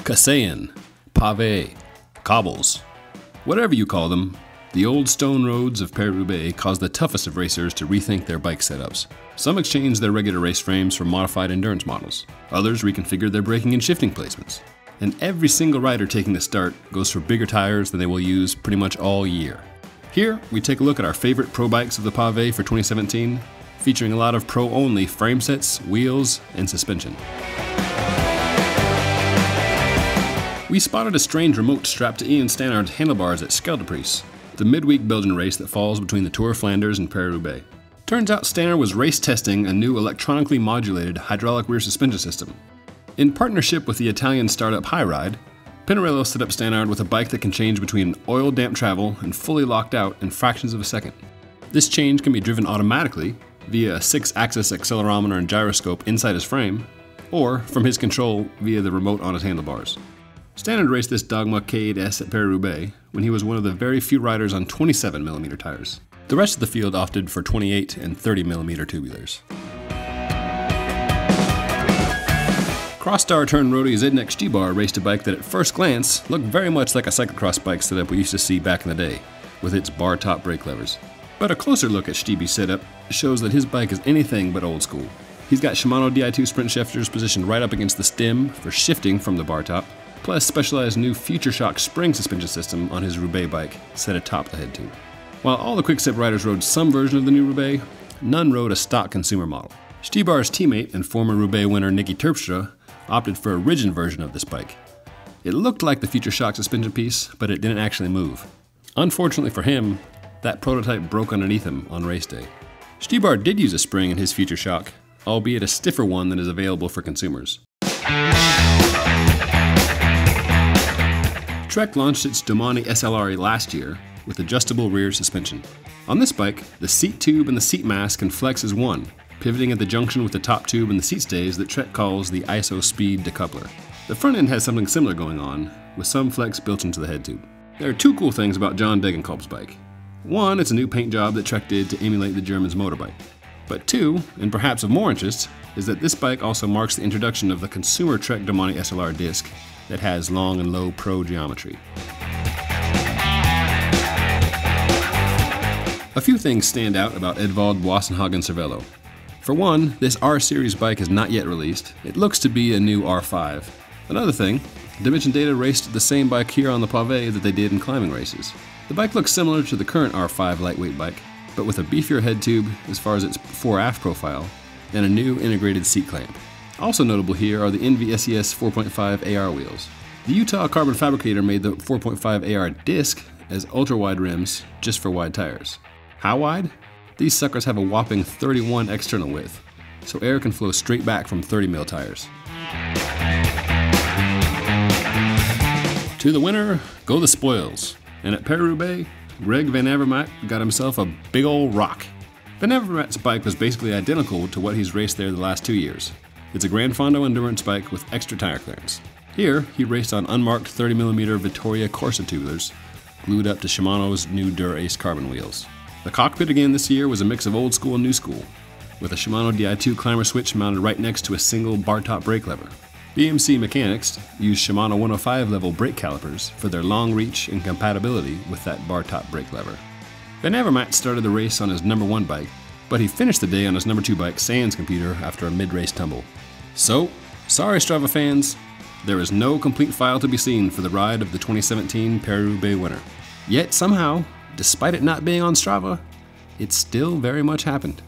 Kasayan, Pavé, cobbles. Whatever you call them, the old stone roads of Pavé caused the toughest of racers to rethink their bike setups. Some exchanged their regular race frames for modified endurance models. Others reconfigured their braking and shifting placements. And every single rider taking the start goes for bigger tires than they will use pretty much all year. Here, we take a look at our favorite pro bikes of the Pavé for 2017, featuring a lot of pro-only frame sets, wheels, and suspension. We spotted a strange remote strapped to Ian Stannard's handlebars at Scheldeprijs, the midweek Belgian race that falls between the Tour of Flanders and Paris-Roubaix. Turns out Stannard was race testing a new electronically modulated hydraulic rear suspension system. In partnership with the Italian startup Hi-Ride, Pinarello set up Stannard with a bike that can change between oil-damp travel and fully locked out in fractions of a second. This change can be driven automatically via a 6-axis accelerometer and gyroscope inside his frame, or from his control via the remote on his handlebars. Stannard raced this Dogma K8S at Paris-Roubaix when he was one of the very few riders on 27mm tires. The rest of the field opted for 28 and 30mm tubulars. Cross-star turned roadie Zednek Stybar raced a bike that at first glance looked very much like a cyclocross bike setup we used to see back in the day, with its bar-top brake levers. But a closer look at Stybar's setup shows that his bike is anything but old school. He's got Shimano Di2 sprint shifters positioned right up against the stem for shifting from the bar top, plus specialized new Future Shock spring suspension system on his Roubaix bike set atop the head tube. While all the quick-step riders rode some version of the new Roubaix, none rode a stock consumer model. Stybar's teammate and former Roubaix winner Nicky Terpstra opted for a ridden version of this bike. It looked like the Future Shock suspension piece, but it didn't actually move. Unfortunately for him, that prototype broke underneath him on race day. Stybar did use a spring in his Future Shock, albeit a stiffer one than is available for consumers. Trek launched its Domani SLR last year with adjustable rear suspension. On this bike, the seat tube and the seat mass can flex as one, pivoting at the junction with the top tube and the seat stays that Trek calls the ISO speed decoupler. The front end has something similar going on, with some flex built into the head tube. There are two cool things about John Degenkolb's bike. One, it's a new paint job that Trek did to emulate the German's motorbike. But two, and perhaps of more interest, is that this bike also marks the introduction of the consumer Trek Domani SLR disc that has long and low pro geometry. A few things stand out about Edvald Wassenhagen Cervelo. For one, this R-Series bike is not yet released. It looks to be a new R5. Another thing, Dimension Data raced the same bike here on the Pavé that they did in climbing races. The bike looks similar to the current R5 lightweight bike, but with a beefier head tube as far as its fore-aft profile, and a new integrated seat clamp. Also notable here are the Envy SES 4.5 AR wheels. The Utah Carbon Fabricator made the 4.5 AR disc as ultra-wide rims just for wide tires. How wide? These suckers have a whopping 31 external width, so air can flow straight back from 30mm tires. To the winner go the spoils, and at Paris-Roubaix, Greg Van Avermaet got himself a big old rock. Van Avermaet's bike was basically identical to what he's raced there the last 2 years. It's a Gran Fondo endurance bike with extra tire clearance. Here, he raced on unmarked 30mm Vittoria Corsa tubulars, glued up to Shimano's new Dura-Ace carbon wheels. The cockpit again this year was a mix of old school and new school, with a Shimano Di2 climber switch mounted right next to a single bar-top brake lever. BMC mechanics used Shimano 105 level brake calipers for their long reach and compatibility with that bar-top brake lever. Van Avermaet started the race on his number 1 bike, but he finished the day on his number 2 bike, Sans Computer, after a mid-race tumble. So, sorry Strava fans, there is no complete file to be seen for the ride of the 2017 Paris-Roubaix winner. Yet somehow, despite it not being on Strava, it still very much happened.